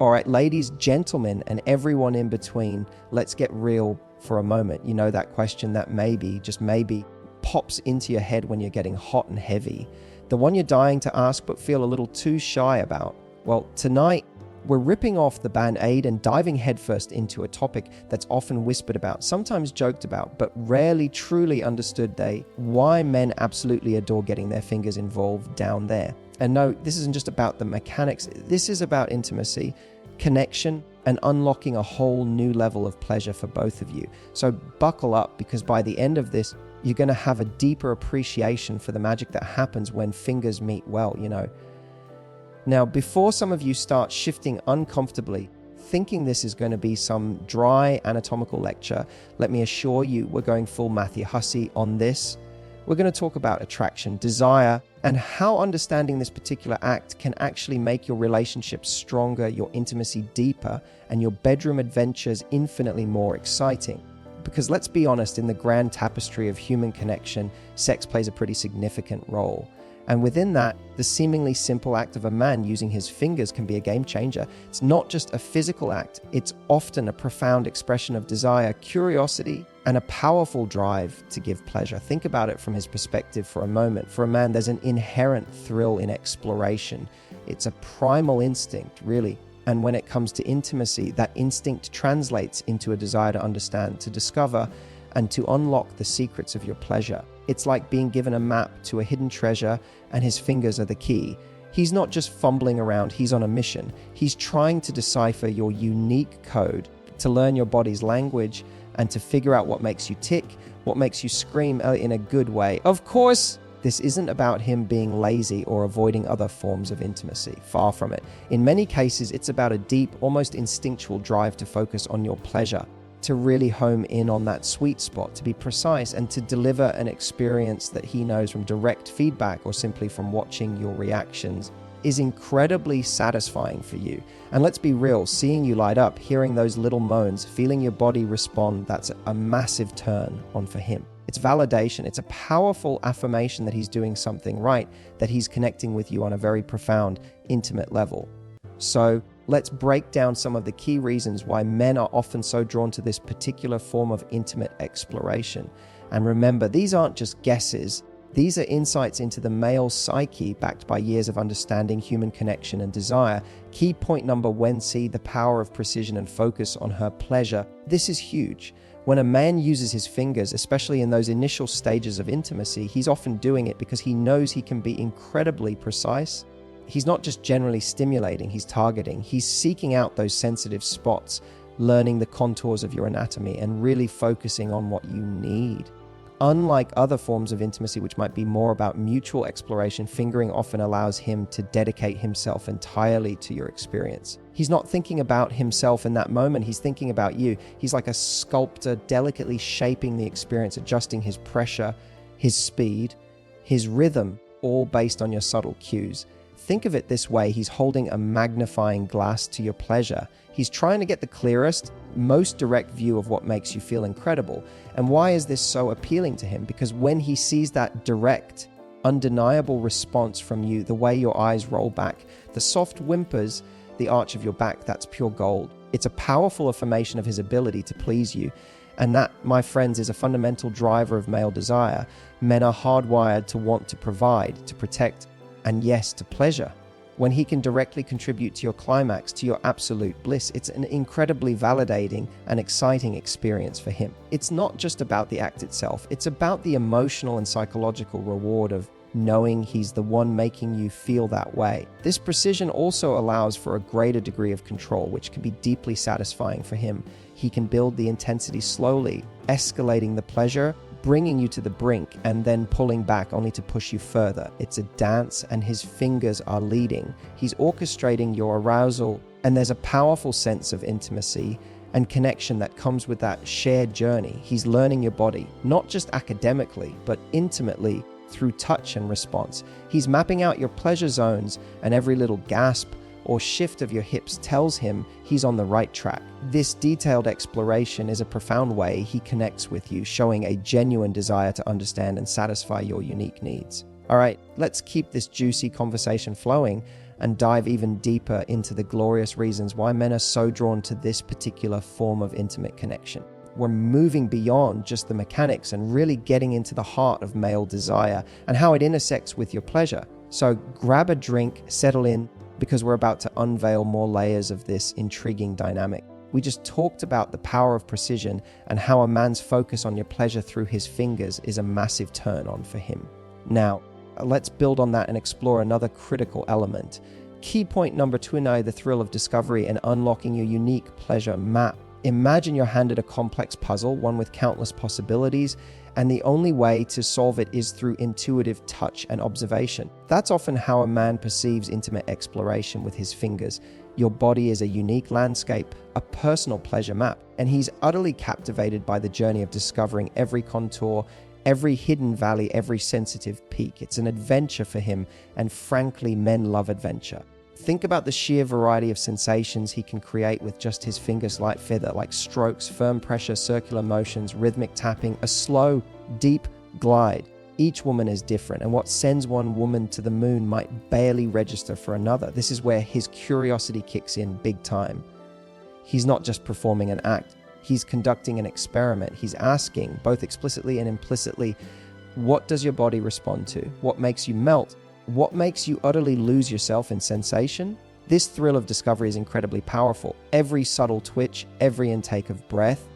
All right, ladies, gentlemen, and everyone in between, let's get real for a moment. You know that question that maybe, just maybe, pops into your head when you're getting hot and heavy. The one you're dying to ask but feel a little too shy about. Well, tonight, we're ripping off the band-aid and diving headfirst into a topic that's often whispered about, sometimes joked about, but rarely truly understood why men absolutely adore getting their fingers involved down there. And no, this isn't just about the mechanics. This is about intimacy, connection, and unlocking a whole new level of pleasure for both of you. So buckle up, because by the end of this, you're going to have a deeper appreciation for the magic that happens when fingers meet well, you know. Now, before some of you start shifting uncomfortably, thinking this is going to be some dry anatomical lecture, let me assure you we're going full Matthew Hussey on this. We're going to talk about attraction, desire, and how understanding this particular act can actually make your relationship stronger, your intimacy deeper, and your bedroom adventures infinitely more exciting. Because let's be honest, in the grand tapestry of human connection, sex plays a pretty significant role. And within that, the seemingly simple act of a man using his fingers can be a game changer. It's not just a physical act, it's often a profound expression of desire, curiosity, and a powerful drive to give pleasure. Think about it from his perspective for a moment. For a man, there's an inherent thrill in exploration. It's a primal instinct, really. And when it comes to intimacy, that instinct translates into a desire to understand, to discover, and to unlock the secrets of your pleasure. It's like being given a map to a hidden treasure, and his fingers are the key. He's not just fumbling around, he's on a mission. He's trying to decipher your unique code, to learn your body's language, and to figure out what makes you tick, what makes you scream in a good way. Of course, this isn't about him being lazy or avoiding other forms of intimacy. Far from it. In many cases, it's about a deep, almost instinctual drive to focus on your pleasure, to really home in on that sweet spot, to be precise, and to deliver an experience that he knows from direct feedback or simply from watching your reactions is incredibly satisfying for you. And let's be real, seeing you light up, hearing those little moans, feeling your body respond, that's a massive turn on for him. It's validation. It's a powerful affirmation that he's doing something right, that he's connecting with you on a very profound, intimate level. So let's break down some of the key reasons why men are often so drawn to this particular form of intimate exploration. And remember, these aren't just guesses. These are insights into the male psyche backed by years of understanding human connection and desire. Key point number one, see the power of precision and focus on her pleasure. This is huge. When a man uses his fingers, especially in those initial stages of intimacy, he's often doing it because he knows he can be incredibly precise. He's not just generally stimulating, he's targeting. He's seeking out those sensitive spots, learning the contours of your anatomy, and really focusing on what you need. Unlike other forms of intimacy, which might be more about mutual exploration, fingering often allows him to dedicate himself entirely to your experience. He's not thinking about himself in that moment, he's thinking about you. He's like a sculptor, delicately shaping the experience, adjusting his pressure, his speed, his rhythm, all based on your subtle cues. Think of it this way, he's holding a magnifying glass to your pleasure. He's trying to get the clearest, most direct view of what makes you feel incredible. And why is this so appealing to him? Because when he sees that direct, undeniable response from you, the way your eyes roll back, the soft whimpers, the arch of your back, that's pure gold. It's a powerful affirmation of his ability to please you. And that, my friends, is a fundamental driver of male desire. Men are hardwired to want to provide, to protect, and yes, to pleasure. When he can directly contribute to your climax, to your absolute bliss, it's an incredibly validating and exciting experience for him. It's not just about the act itself, it's about the emotional and psychological reward of knowing he's the one making you feel that way. This precision also allows for a greater degree of control, which can be deeply satisfying for him. He can build the intensity slowly, escalating the pleasure, bringing you to the brink, and then pulling back only to push you further. It's a dance, and his fingers are leading. He's orchestrating your arousal, and there's a powerful sense of intimacy and connection that comes with that shared journey. He's learning your body, not just academically, but intimately through touch and response. He's mapping out your pleasure zones, and every little gasp or shift of your hips tells him he's on the right track. This detailed exploration is a profound way he connects with you, showing a genuine desire to understand and satisfy your unique needs. All right, let's keep this juicy conversation flowing. and dive even deeper into the glorious reasons why men are so drawn to this particular form of intimate connection. We're moving beyond just the mechanics and really getting into the heart of male desire and how it intersects with your pleasure. So grab a drink, settle in, because we're about to unveil more layers of this intriguing dynamic. We just talked about the power of precision and how a man's focus on your pleasure through his fingers is a massive turn on for him. Now, let's build on that and explore another critical element. Key point number 29, the thrill of discovery and unlocking your unique pleasure map. Imagine you're handed a complex puzzle, one with countless possibilities, and the only way to solve it is through intuitive touch and observation. That's often how a man perceives intimate exploration with his fingers. Your body is a unique landscape, a personal pleasure map, and he's utterly captivated by the journey of discovering every contour, every hidden valley, every sensitive peak. It's an adventure for him, and frankly, men love adventure. Think about the sheer variety of sensations he can create with just his fingers light feather, like strokes, firm pressure, circular motions, rhythmic tapping, a slow, deep glide. Each woman is different, and what sends one woman to the moon might barely register for another. This is where his curiosity kicks in big time. He's not just performing an act, he's conducting an experiment. He's asking, both explicitly and implicitly, what does your body respond to? What makes you melt? What makes you utterly lose yourself in sensation? This thrill of discovery is incredibly powerful. Every subtle twitch, every intake of breath,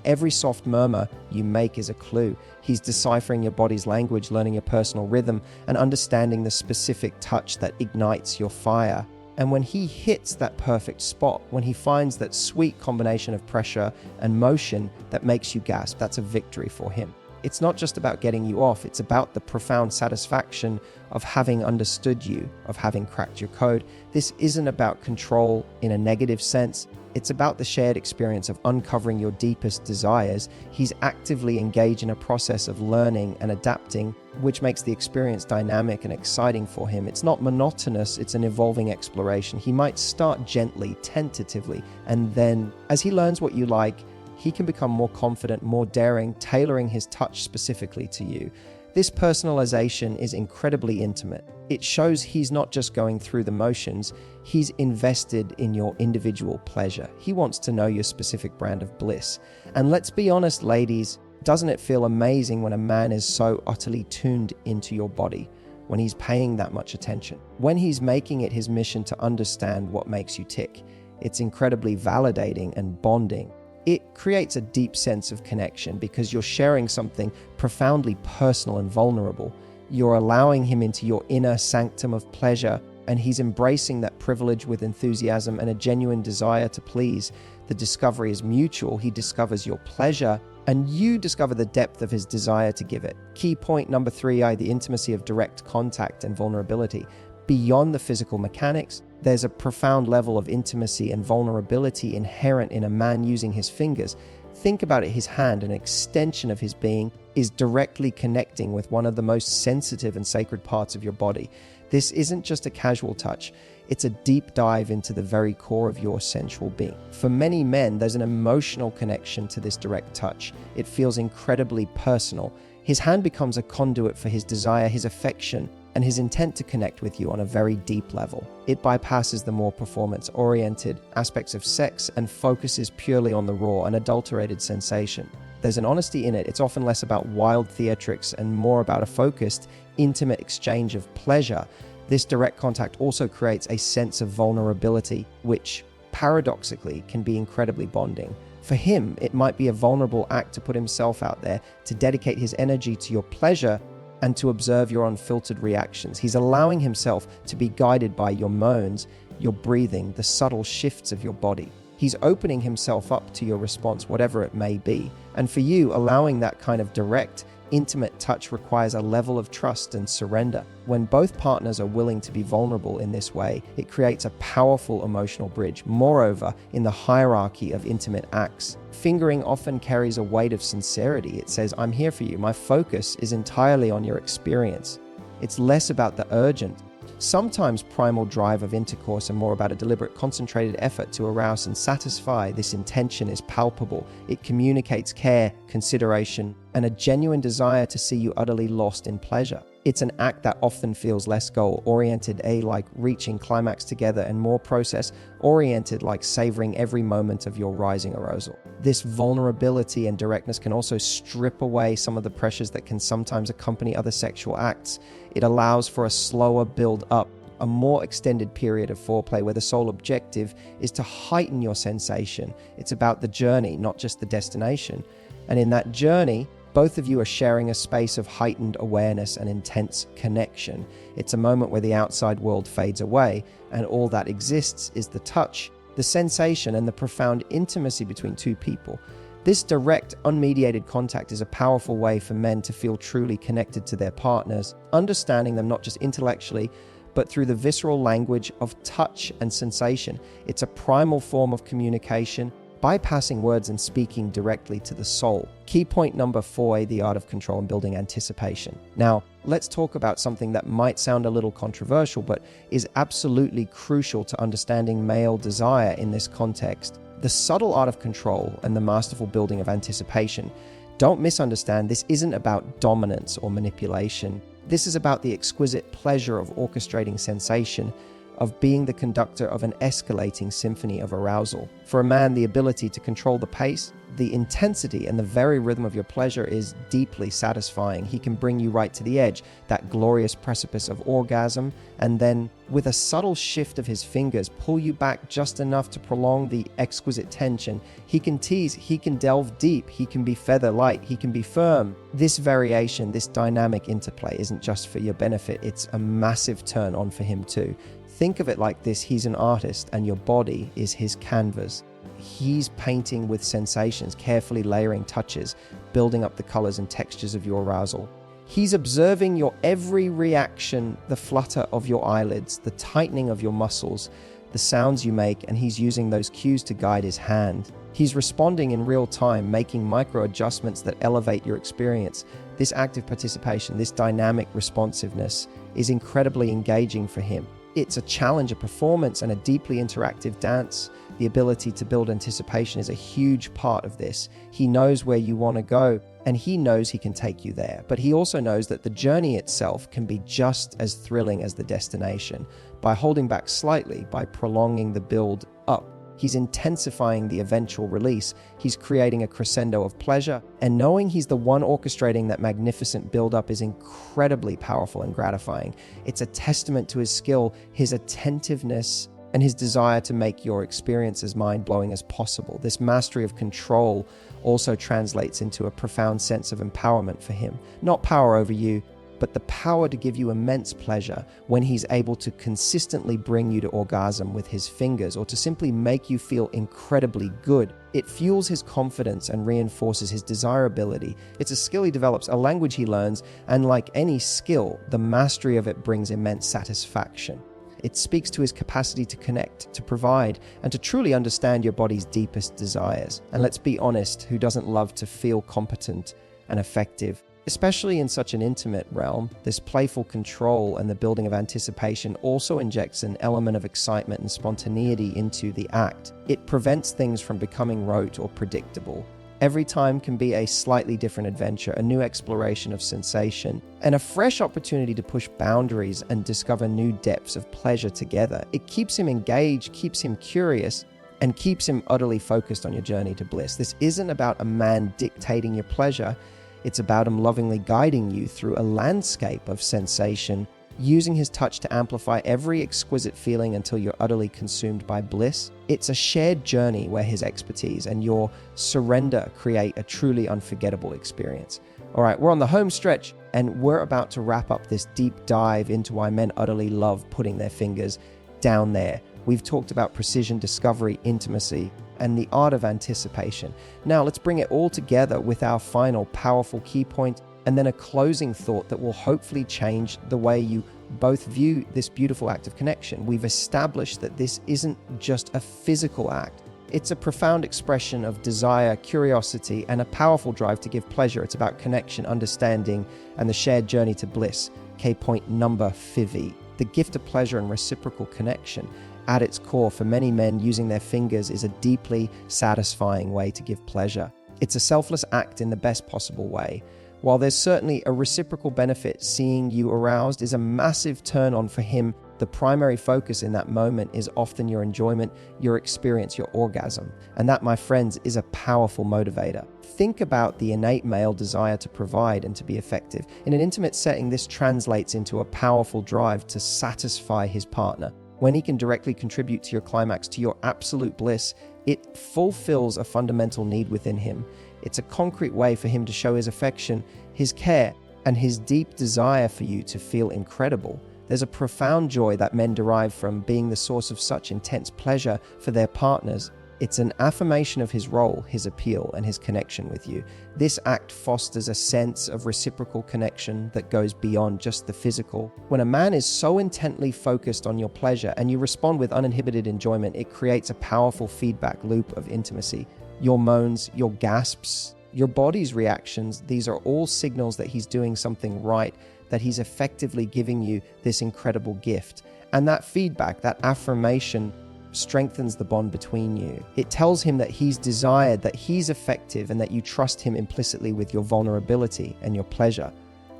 every soft murmur you make is a clue. He's deciphering your body's language, learning your personal rhythm, and understanding the specific touch that ignites your fire. And when he hits that perfect spot, when he finds that sweet combination of pressure and motion that makes you gasp, that's a victory for him. It's not just about getting you off, it's about the profound satisfaction of having understood you, of having cracked your code. This isn't about control in a negative sense. It's about the shared experience of uncovering your deepest desires. He's actively engaged in a process of learning and adapting, which makes the experience dynamic and exciting for him. It's not monotonous, it's an evolving exploration. He might start gently, tentatively, and then, as he learns what you like, he can become more confident, more daring, tailoring his touch specifically to you. This personalization is incredibly intimate. It shows he's not just going through the motions, he's invested in your individual pleasure. He wants to know your specific brand of bliss. And let's be honest, ladies, doesn't it feel amazing when a man is so utterly tuned into your body, when he's paying that much attention, when he's making it his mission to understand what makes you tick? It's incredibly validating and bonding. It creates a deep sense of connection because you're sharing something profoundly personal and vulnerable. You're allowing him into your inner sanctum of pleasure, and he's embracing that privilege with enthusiasm and a genuine desire to please. The discovery is mutual. He discovers your pleasure, and you discover the depth of his desire to give it. Key point number 3, the intimacy of direct contact and vulnerability. Beyond the physical mechanics, there's a profound level of intimacy and vulnerability inherent in a man using his fingers. Think about it, his hand, an extension of his being, is directly connecting with one of the most sensitive and sacred parts of your body. This isn't just a casual touch, it's a deep dive into the very core of your sensual being. For many men, there's an emotional connection to this direct touch. It feels incredibly personal. His hand becomes a conduit for his desire, his affection, and his intent to connect with you on a very deep level. It bypasses the more performance-oriented aspects of sex and focuses purely on the raw, unadulterated sensation. There's an honesty in it. It's often less about wild theatrics and more about a focused, intimate exchange of pleasure. This direct contact also creates a sense of vulnerability, which paradoxically can be incredibly bonding. For him, it might be a vulnerable act to put himself out there, to dedicate his energy to your pleasure, and to observe your unfiltered reactions. He's allowing himself to be guided by your moans, your breathing, the subtle shifts of your body. He's opening himself up to your response, whatever it may be. And for you, allowing that kind of direct, intimate touch requires a level of trust and surrender. When both partners are willing to be vulnerable in this way, it creates a powerful emotional bridge. Moreover, in the hierarchy of intimate acts, fingering often carries a weight of sincerity. It says, I'm here for you. My focus is entirely on your experience. It's less about the urgent, sometimes primal drive of intercourse and more about a deliberate, concentrated effort to arouse and satisfy. This intention is palpable. It communicates care, consideration, and a genuine desire to see you utterly lost in pleasure. It's an act that often feels less goal-oriented, like reaching climax together, and more process-oriented, like savoring every moment of your rising arousal. This vulnerability and directness can also strip away some of the pressures that can sometimes accompany other sexual acts. It allows for a slower build-up, a more extended period of foreplay where the sole objective is to heighten your sensation. It's about the journey, not just the destination. And in that journey, both of you are sharing a space of heightened awareness and intense connection. It's a moment where the outside world fades away, and all that exists is the touch, the sensation, and the profound intimacy between two people. This direct, unmediated contact is a powerful way for men to feel truly connected to their partners, understanding them not just intellectually, but through the visceral language of touch and sensation. It's a primal form of communication, bypassing words and speaking directly to the soul. Key point number 4, the art of control and building anticipation. Now, let's talk about something that might sound a little controversial, but is absolutely crucial to understanding male desire in this context. The subtle art of control and the masterful building of anticipation. Don't misunderstand, this isn't about dominance or manipulation. This is about the exquisite pleasure of orchestrating sensation, of being the conductor of an escalating symphony of arousal. For a man, the ability to control the pace, the intensity, and the very rhythm of your pleasure is deeply satisfying. He can bring you right to the edge, that glorious precipice of orgasm, and then, with a subtle shift of his fingers, pull you back just enough to prolong the exquisite tension. He can tease, he can delve deep, he can be feather light, he can be firm. This variation, this dynamic interplay isn't just for your benefit, it's a massive turn on for him too. Think of it like this: he's an artist and your body is his canvas. He's painting with sensations, carefully layering touches, building up the colors and textures of your arousal. He's observing your every reaction, the flutter of your eyelids, the tightening of your muscles, the sounds you make, and he's using those cues to guide his hand. He's responding in real time, making micro adjustments that elevate your experience. This active participation, this dynamic responsiveness is incredibly engaging for him. It's a challenge, a performance, and a deeply interactive dance. The ability to build anticipation is a huge part of this. He knows where you want to go, and he knows he can take you there. But he also knows that the journey itself can be just as thrilling as the destination. By holding back slightly, by prolonging the build up, he's intensifying the eventual release. He's creating a crescendo of pleasure, and knowing he's the one orchestrating that magnificent build-up is incredibly powerful and gratifying. It's a testament to his skill, his attentiveness, and his desire to make your experience as mind-blowing as possible. This mastery of control also translates into a profound sense of empowerment for him. Not power over you, but the power to give you immense pleasure when he's able to consistently bring you to orgasm with his fingers, or to simply make you feel incredibly good. It fuels his confidence and reinforces his desirability. It's a skill he develops, a language he learns, and like any skill, the mastery of it brings immense satisfaction. It speaks to his capacity to connect, to provide, and to truly understand your body's deepest desires. And let's be honest, who doesn't love to feel competent and effective? Especially in such an intimate realm, this playful control and the building of anticipation also injects an element of excitement and spontaneity into the act. It prevents things from becoming rote or predictable. Every time can be a slightly different adventure, a new exploration of sensation, and a fresh opportunity to push boundaries and discover new depths of pleasure together. It keeps him engaged, keeps him curious, and keeps him utterly focused on your journey to bliss. This isn't about a man dictating your pleasure. It's about him lovingly guiding you through a landscape of sensation, using his touch to amplify every exquisite feeling until you're utterly consumed by bliss. It's a shared journey where his expertise and your surrender create a truly unforgettable experience. All right, we're on the home stretch, and we're about to wrap up this deep dive into why men utterly love putting their fingers down there. We've talked about precision, discovery, intimacy, and the art of anticipation. Now let's bring it all together with our final powerful key point, and then a closing thought that will hopefully change the way you both view this beautiful act of connection. We've established that this isn't just a physical act. It's a profound expression of desire, curiosity, and a powerful drive to give pleasure. It's about connection, understanding, and the shared journey to bliss. Key point number 5. The gift of pleasure and reciprocal connection. At its core, for many men, using their fingers is a deeply satisfying way to give pleasure. It's a selfless act in the best possible way. While there's certainly a reciprocal benefit, seeing you aroused is a massive turn on for him. The primary focus in that moment is often your enjoyment, your experience, your orgasm. And that, my friends, is a powerful motivator. Think about the innate male desire to provide and to be effective. In an intimate setting, this translates into a powerful drive to satisfy his partner. When he can directly contribute to your climax, to your absolute bliss, it fulfills a fundamental need within him. It's a concrete way for him to show his affection, his care, and his deep desire for you to feel incredible. There's a profound joy that men derive from being the source of such intense pleasure for their partners. It's an affirmation of his role, his appeal, and his connection with you. This act fosters a sense of reciprocal connection that goes beyond just the physical. When a man is so intently focused on your pleasure and you respond with uninhibited enjoyment, it creates a powerful feedback loop of intimacy. Your moans, your gasps, your body's reactions, these are all signals that he's doing something right, that he's effectively giving you this incredible gift. And that feedback, that affirmation, strengthens the bond between you. It tells him that he's desired, that he's effective, and that you trust him implicitly with your vulnerability and your pleasure.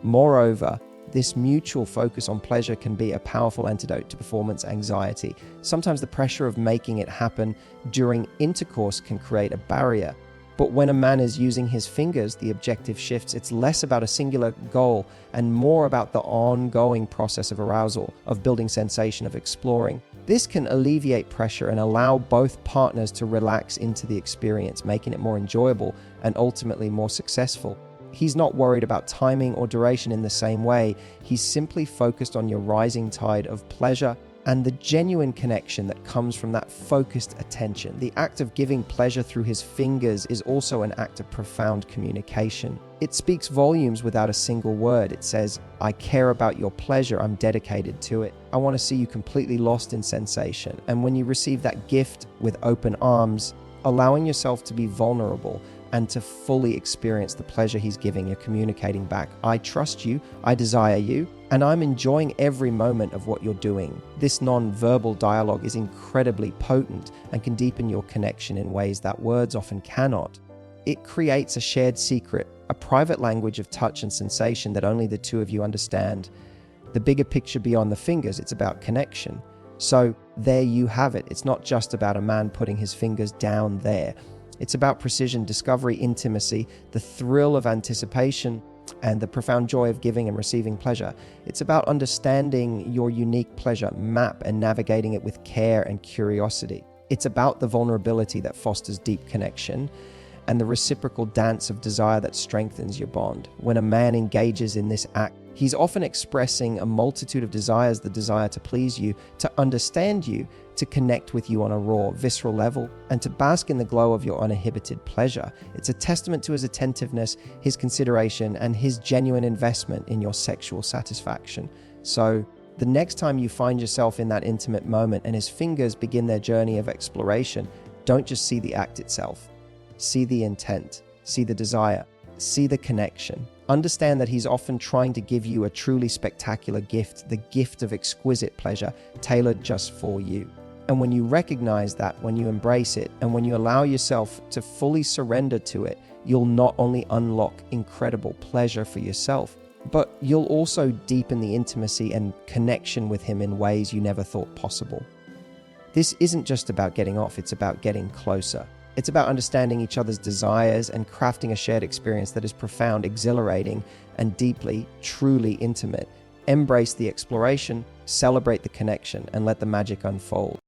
Moreover, this mutual focus on pleasure can be a powerful antidote to performance anxiety. Sometimes the pressure of making it happen during intercourse can create a barrier. But when a man is using his fingers, the objective shifts. It's less about a singular goal and more about the ongoing process of arousal, of building sensation, of exploring. This can alleviate pressure and allow both partners to relax into the experience, making it more enjoyable and ultimately more successful. He's not worried about timing or duration in the same way. He's simply focused on your rising tide of pleasure and the genuine connection that comes from that focused attention. The act of giving pleasure through his fingers is also an act of profound communication. It speaks volumes without a single word. It says, I care about your pleasure, I'm dedicated to it. I want to see you completely lost in sensation. And when you receive that gift with open arms, allowing yourself to be vulnerable and to fully experience the pleasure he's giving, you're communicating back, I trust you, I desire you, and I'm enjoying every moment of what you're doing. This non-verbal dialogue is incredibly potent and can deepen your connection in ways that words often cannot. It creates a shared secret, a private language of touch and sensation that only the two of you understand. The bigger picture beyond the fingers, it's about connection. So there you have it. It's not just about a man putting his fingers down there. It's about precision, discovery, intimacy, the thrill of anticipation, and the profound joy of giving and receiving pleasure. It's about understanding your unique pleasure map and navigating it with care and curiosity. It's about the vulnerability that fosters deep connection and the reciprocal dance of desire that strengthens your bond. When a man engages in this act, he's often expressing a multitude of desires: the desire to please you, to understand you, to connect with you on a raw, visceral level, and to bask in the glow of your uninhibited pleasure. It's a testament to his attentiveness, his consideration, and his genuine investment in your sexual satisfaction. So, the next time you find yourself in that intimate moment and his fingers begin their journey of exploration, don't just see the act itself. See the intent, see the desire, see the connection. Understand that he's often trying to give you a truly spectacular gift, the gift of exquisite pleasure, tailored just for you. And when you recognize that, when you embrace it, and when you allow yourself to fully surrender to it, you'll not only unlock incredible pleasure for yourself, but you'll also deepen the intimacy and connection with him in ways you never thought possible. This isn't just about getting off, it's about getting closer. It's about understanding each other's desires and crafting a shared experience that is profound, exhilarating, and deeply, truly intimate. Embrace the exploration, celebrate the connection, and let the magic unfold.